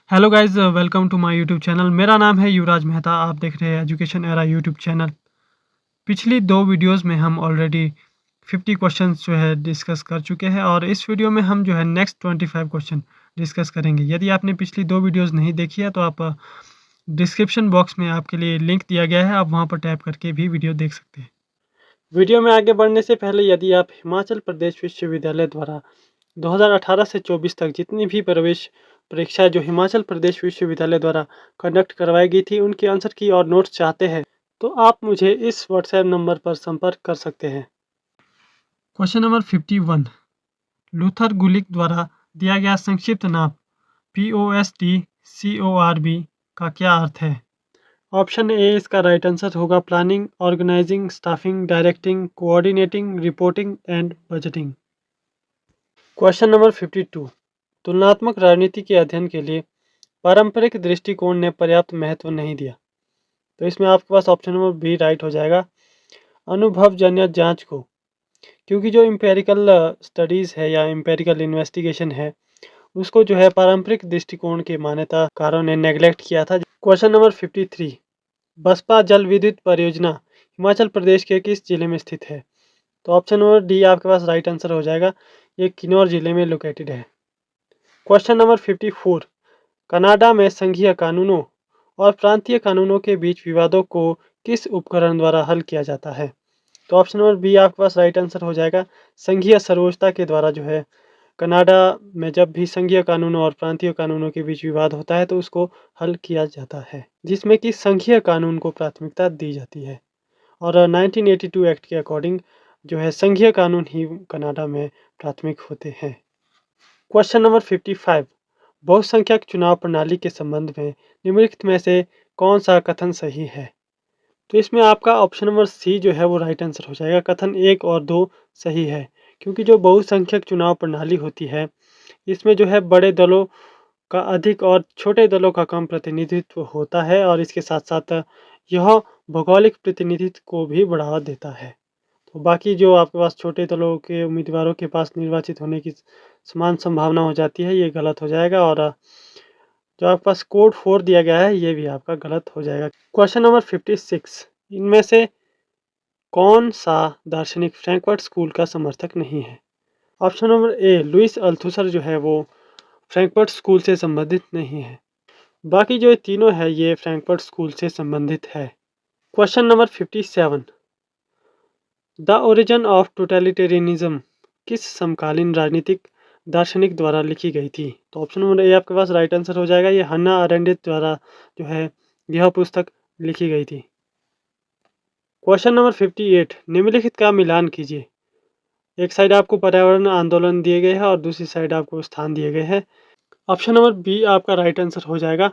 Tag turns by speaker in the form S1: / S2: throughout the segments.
S1: Hello guys, welcome to my YouTube channel. मेरा नाम है युवराज मेहता। आप देख रहे हैं एजुकेशन एरा यूट्यूब चैनल। पिछली दो वीडियोस में हम ऑलरेडी 50 क्वेश्चंस जो है डिस्कस कर चुके हैं और इस वीडियो में हम जो है नेक्स्ट 25 क्वेश्चन डिस्कस करेंगे। यदि आपने पिछली दो वीडियोस नहीं देखी है तो आप डिस्क्रिप्शन बॉक्स में आपके लिए लिंक दिया गया है, आप वहां पर टैप करके भी वीडियो देख सकते हैं। वीडियो में आगे बढ़ने से पहले यदि आप हिमाचल प्रदेश विश्वविद्यालय द्वारा 2018 से 24 तक जितनी भी प्रवेश परीक्षा जो हिमाचल प्रदेश विश्वविद्यालय द्वारा कंडक्ट करवाई गई थी उनके आंसर की और नोट्स चाहते हैं तो आप मुझे इस व्हाट्सएप नंबर पर संपर्क कर सकते हैं। Question number 51। लूथर गुलिक द्वारा दिया गया संक्षिप्त नाम POSTCORB का क्या अर्थ है? ऑप्शन ए इसका राइट आंसर होगा planning, organising, staffing, directing, coordinating, reporting and budgeting. Question number 52। तुलनात्मक राजनीति के अध्ययन के लिए पारंपरिक दृष्टिकोण ने पर्याप्त महत्व नहीं दिया। तो इसमें आपके पास ऑप्शन नंबर बी राइट हो जाएगा, अनुभवजन्य जांच को, क्योंकि जो इम्पेरिकल स्टडीज़ है या इम्पेरिकल इन्वेस्टिगेशन है उसको जो है पारंपरिक दृष्टिकोण के मान्यताकारों ने नेग्लेक्ट किया था। Question number 53। बसपा जल विद्युत परियोजना हिमाचल प्रदेश के किस जिले में स्थित है? तो ऑप्शन नंबर डी आपके पास राइट आंसर हो जाएगा, ये किन्नौर जिले में लोकेटेड है। Question number 54। कनाडा में संघीय कानूनों और प्रांतीय कानूनों के बीच विवादों को किस उपकरण द्वारा हल किया जाता है? तो ऑप्शन नंबर बी आपके पास राइट आंसर हो जाएगा, संघीय सर्वोच्चता के द्वारा जो है कनाडा में जब भी संघीय कानूनों और प्रांतीय कानूनों के बीच विवाद होता है तो उसको हल किया जाता है, जिसमें कि संघीय कानून को प्राथमिकता दी जाती है। और 1982 एक्ट के अकॉर्डिंग जो है संघीय कानून ही कनाडा में प्राथमिक होते हैं। Question number 55। बहुसंख्यक चुनाव प्रणाली के संबंध में निम्नलिखित में से कौन सा कथन सही है? तो इसमें आपका ऑप्शन नंबर सी जो है वो राइट आंसर हो जाएगा, कथन 1 और 2 सही है। क्योंकि जो बहुसंख्यक चुनाव प्रणाली होती है इसमें जो है बड़े दलों का अधिक और छोटे दलों का कम प्रतिनिधित्व होता है और इसके साथ साथ यह भौगोलिक प्रतिनिधित्व को भी बढ़ावा देता है। तो बाकी जो आपके पास छोटे दलों के उम्मीदवारों के पास निर्वाचित होने की समान संभावना हो जाती है, ये गलत हो जाएगा। और जो आपके पास कोड 4 दिया गया है ये भी आपका गलत हो जाएगा। Question number 56। इनमें से कौन सा दार्शनिक फ्रैंकफर्ट स्कूल का समर्थक नहीं है? ऑप्शन नंबर ए लुइस अल्थुसर जो है वो फ्रैंकफर्ट स्कूल से संबंधित नहीं है। बाकी जो ये तीनों है ये फ्रैंकफर्ट स्कूल से संबंधित है। Question number 57। The origin of totalitarianism किस समकालीन राजनीतिक दार्शनिक द्वारा लिखी गई थी? तो ऑप्शन नंबर ए आपके पास राइट आंसर हो जाएगा, ये हन्ना अरेंडेट द्वारा जो है यह पुस्तक लिखी गई थी। Question number 58। निम्नलिखित का मिलान कीजिए। एक साइड आपको पर्यावरण आंदोलन दिए गए हैं और दूसरी साइड आपको स्थान दिए गए हैं। ऑप्शन नंबर बी आपका राइट आंसर हो जाएगा,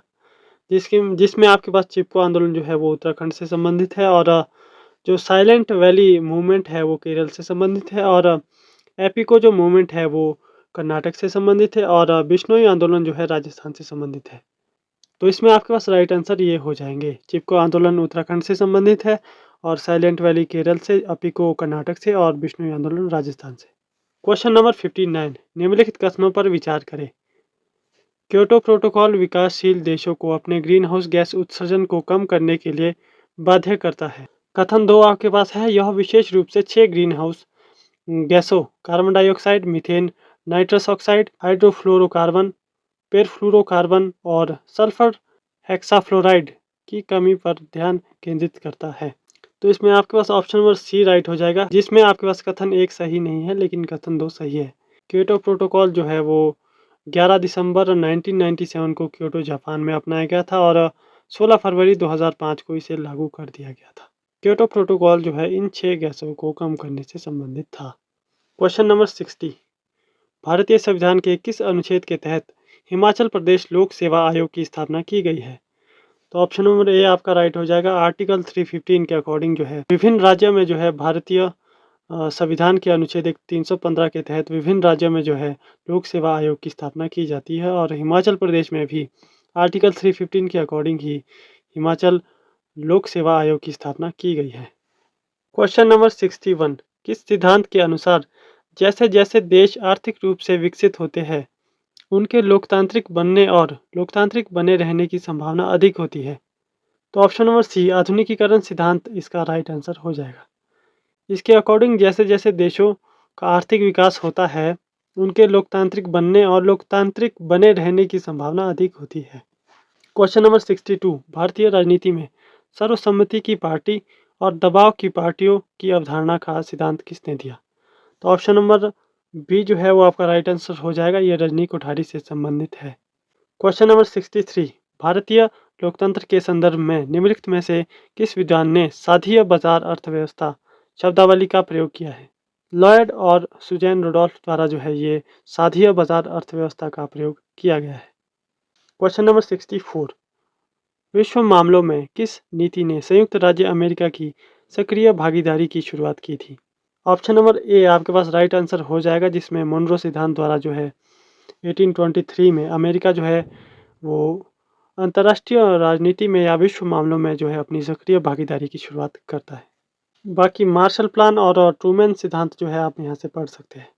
S1: जिसमें आपके पास चिपको आंदोलन जो है वो उत्तराखंड से संबंधित है और जो साइलेंट वैली मूवमेंट है वो केरल से संबंधित है और एपिको जो मूवमेंट है वो कर्नाटक से संबंधित है और बिश्नोई आंदोलन जो है राजस्थान से संबंधित है। तो इसमें आपके पास राइट आंसर ये हो जाएंगे, चिपको आंदोलन उत्तराखंड से संबंधित है और साइलेंट वैली केरल से, एपिको कर्नाटक से और बिश्नोई आंदोलन राजस्थान से। Question number 59। निम्नलिखित कथनों पर विचार करें। क्योटो प्रोटोकॉल विकासशील देशों को अपने ग्रीन हाउस गैस उत्सर्जन को कम करने के लिए बाध्य करता है। कथन 2 आपके पास है, यह विशेष रूप से 6 ग्रीन हाउस गैसों carbon dioxide, methane, nitrous oxide, hydrofluorocarbon, perfluorocarbon और सल्फर हेक्साफ्लोराइड की कमी पर ध्यान केंद्रित करता है। तो इसमें आपके पास ऑप्शन नंबर सी राइट हो जाएगा, जिसमें आपके पास कथन 1 सही नहीं है लेकिन कथन 2 सही है। क्योटो प्रोटोकॉल जो है वो 11 दिसंबर 1997 को क्योटो जापान में अपनाया गया था और 16 फरवरी 2005 को इसे लागू कर दिया गया था। क्योटो प्रोटोकॉल जो है इन 6 गैसों को कम करने से संबंधित था। Question number 60। भारतीय संविधान के किस अनुच्छेद के तहत हिमाचल प्रदेश लोक सेवा आयोग की स्थापना की गई है? तो ऑप्शन नंबर ए आपका राइट हो जाएगा, आर्टिकल 315 के अकॉर्डिंग जो है विभिन्न राज्यों में जो है भारतीय संविधान के अनुच्छेद 315 के तहत विभिन्न राज्यों में जो है लोक सेवा आयोग की स्थापना की जाती है और हिमाचल प्रदेश में भी आर्टिकल 315 के अकॉर्डिंग ही हिमाचल लोक सेवा आयोग की स्थापना की गई है। Question number 61। किस सिद्धांत के अनुसार जैसे जैसे देश आर्थिक रूप से विकसित होते हैं उनके लोकतांत्रिक बनने और लोकतांत्रिक बने रहने की संभावना अधिक होती है। तो ऑप्शन नंबर सी आधुनिकीकरण सिद्धांत इसका राइट आंसर हो जाएगा। इसके अकॉर्डिंग जैसे जैसे देशों का आर्थिक विकास होता है, उनके लोकतांत्रिक बनने और लोकतांत्रिक बने रहने की संभावना अधिक होती है। क्वेश्चन नंबर 62 भारतीय राजनीति में सर्वसम्मति की पार्टी और दबाव की पार्टियों की अवधारणा का सिद्धांत किसने दिया? तो ऑप्शन नंबर बी जो है वो आपका राइट आंसर हो जाएगा। ये रजनी कोठारी से संबंधित है। क्वेश्चन नंबर 63 भारतीय लोकतंत्र के संदर्भ में निम्नलिखित में से किस विद्वान ने साधीय बाजार अर्थव्यवस्था शब्दावली का प्रयोग किया है? लॉयड और सुजैन रुडोल्फ द्वारा जो है ये साधीय बाजार अर्थव्यवस्था का प्रयोग किया गया है। क्वेश्चन नंबर 64 विश्व मामलों में किस नीति ने संयुक्त राज्य अमेरिका की सक्रिय भागीदारी की शुरुआत की थी? ऑप्शन नंबर ए आपके पास राइट आंसर हो जाएगा, जिसमें मोनरो सिद्धांत द्वारा जो है 1823 में अमेरिका जो है वो अंतर्राष्ट्रीय राजनीति में या विश्व मामलों में जो है अपनी सक्रिय भागीदारी की शुरुआत करता है। बाकी मार्शल प्लान और ट्रूमैन सिद्धांत जो है आप यहाँ से पढ़ सकते हैं।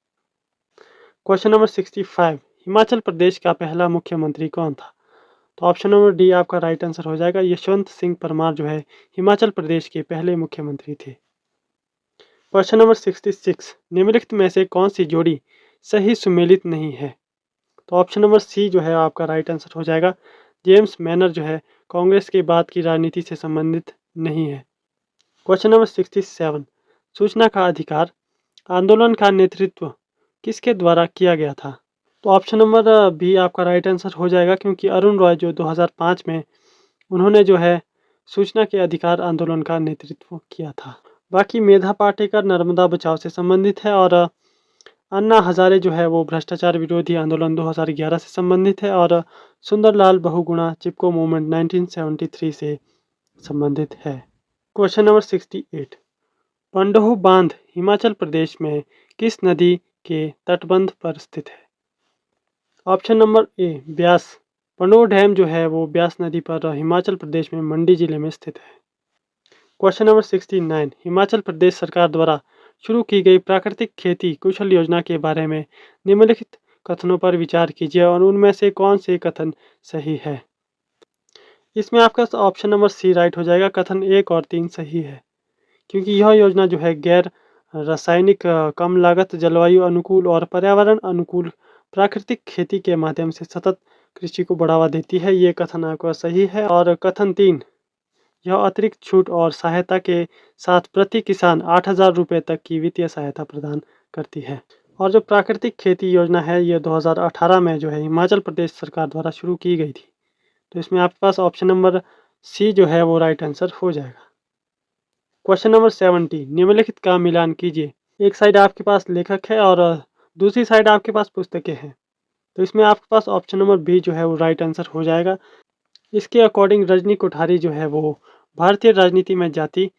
S1: क्वेश्चन नंबर 65 हिमाचल प्रदेश का पहला मुख्यमंत्री कौन था? तो ऑप्शन नंबर डी आपका राइट आंसर हो जाएगा। यशवंत सिंह परमार जो है हिमाचल प्रदेश के पहले मुख्यमंत्री थे। क्वेश्चन नंबर 66 निम्नलिखित में से कौन सी जोड़ी सही सुमेलित नहीं है? तो ऑप्शन नंबर सी जो है आपका राइट आंसर हो जाएगा। जेम्स मैनर जो है कांग्रेस के बाद की राजनीति से संबंधित नहीं है। क्वेश्चन नंबर 67 सूचना का अधिकार आंदोलन का नेतृत्व किसके द्वारा किया गया था? तो ऑप्शन नंबर बी आपका राइट आंसर हो जाएगा, क्योंकि अरुण रॉय जो 2005 में उन्होंने जो है सूचना के अधिकार आंदोलन का नेतृत्व किया था। बाकी मेधा पाटेकर नर्मदा बचाओ से संबंधित है और अन्ना हजारे जो है वो भ्रष्टाचार विरोधी आंदोलन 2011 से संबंधित है और सुंदरलाल बहुगुणा चिपको मूवमेंट 1973 से संबंधित है। क्वेश्चन नंबर 68 पंडोह बांध हिमाचल प्रदेश में किस नदी के तटबंध पर स्थित है? Option number A Beas. Pandoh dam जो है वो ब्यास नदी पर हिमाचल प्रदेश में मंडी जिले में स्थित है। क्वेश्चन नंबर 69 हिमाचल प्रदेश सरकार द्वारा शुरू की गई प्राकृतिक खेती कुशल योजना के बारे में निम्नलिखित कथनों पर विचार कीजिए और उनमें से कौन से कथन सही है? इसमें आपका ऑप्शन नंबर सी राइट हो जाएगा। कथन 1 और 3 सही है, क्योंकि यह योजना जो है गैर रासायनिक कम लागत जलवायु अनुकूल और पर्यावरण अनुकूल प्राकृतिक खेती के माध्यम से सतत कृषि को बढ़ावा देती है। ये कथन आपका सही है। और कथन 3 यह अतिरिक्त छूट और सहायता के साथ प्रति किसान 8,000 रुपये तक की वित्तीय सहायता प्रदान करती है। और जो प्राकृतिक खेती योजना है ये 2018 में जो है हिमाचल प्रदेश सरकार द्वारा शुरू की गई थी। तो इसमें आपके पास ऑप्शन नंबर सी जो है वो राइट आंसर हो जाएगा। क्वेश्चन नंबर 70 निम्नलिखित का मिलान कीजिए। एक साइड आपके पास लेखक है और दूसरी साइड आपके पास पुस्तकें हैं। तो इसमें आपके पास ऑप्शन नंबर बी जो है वो राइट आंसर हो जाएगा। इसके अकॉर्डिंग रजनी कोठारी जो है वो भारतीय राजनीति में जाति,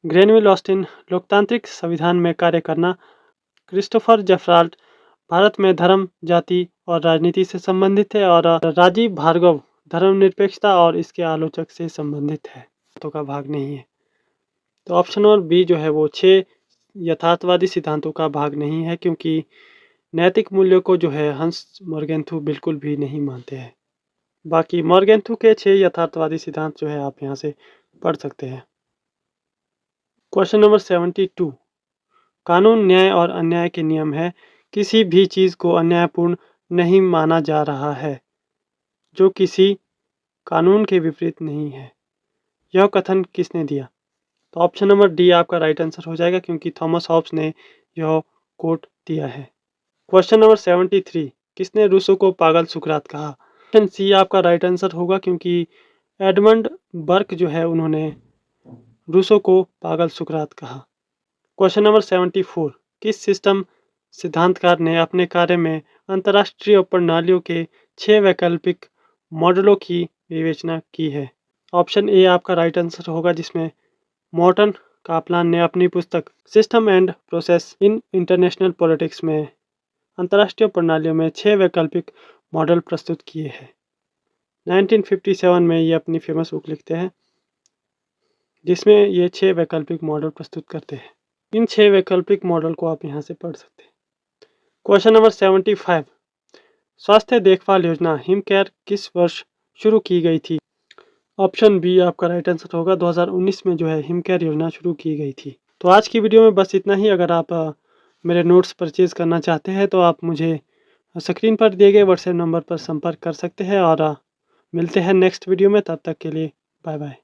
S1: ग्रेनविल ऑस्टिन लोकतांत्रिक संविधान में कार्य करना, क्रिस्टोफर जेफराल्ट भारत में धर्म, जाति और राजनीति से संबंधित है और राजीव भार्गव धर्मनिरपेक्षता और इसके आलोचक से संबंधित है। तो का भाग नहीं है। तो ऑप्शन नंबर बी जो है वो 6 यथार्थवादी सिद्धांतों का भाग नहीं है, क्योंकि नैतिक मूल्यों को जो है हंस मॉर्गेंथु बिल्कुल भी नहीं मानते हैं। बाकी मॉर्गेंथु के 6 यथार्थवादी सिद्धांत जो है आप यहाँ से पढ़ सकते हैं। क्वेश्चन नंबर 72 कानून न्याय और अन्याय के नियम है। किसी भी चीज़ को अन्यायपूर्ण नहीं माना जा रहा है जो किसी कानून के विपरीत नहीं है। यह कथन किसने दिया? तो ऑप्शन नंबर डी आपका राइट आंसर हो जाएगा, क्योंकि थॉमस हॉब्स ने यह कोट दिया है। क्वेश्चन नंबर 73 किसने रूसो को पागल सुकरात कहा? ऑप्शन सी आपका राइट आंसर होगा, क्योंकि एडमंड बर्क जो है उन्होंने रूसो को पागल सुकरात कहा। क्वेश्चन नंबर 74 किस सिस्टम सिद्धांतकार ने अपने कार्य में अंतर्राष्ट्रीय प्रणालियों के 6 वैकल्पिक मॉडलों की विवेचना की है? ऑप्शन ए आपका राइट आंसर होगा, जिसमें मॉर्टन कापलान ने अपनी पुस्तक system and process in international politics में अंतर्राष्ट्रीय प्रणालियों में 6 वैकल्पिक मॉडल प्रस्तुत किए हैं। 1957 में ये अपनी फेमस बुक लिखते हैं, जिसमें ये 6 वैकल्पिक मॉडल प्रस्तुत करते हैं। इन 6 वैकल्पिक मॉडल को आप यहाँ से पढ़ सकते हैं। क्वेश्चन नंबर 75 स्वास्थ्य देखभाल योजना हिम केयर किस वर्ष शुरू की गई थी? ऑप्शन बी आपका राइट आंसर होगा 2019 में जो है हिम केयर योजना शुरू की गई थी। तो आज की वीडियो में बस इतना ही। अगर आप मेरे नोट्स परचेज़ करना चाहते हैं तो आप मुझे स्क्रीन पर दिए गए व्हाट्सएप नंबर पर संपर्क कर सकते हैं और मिलते हैं नेक्स्ट वीडियो में। तब तक के लिए बाय बाय।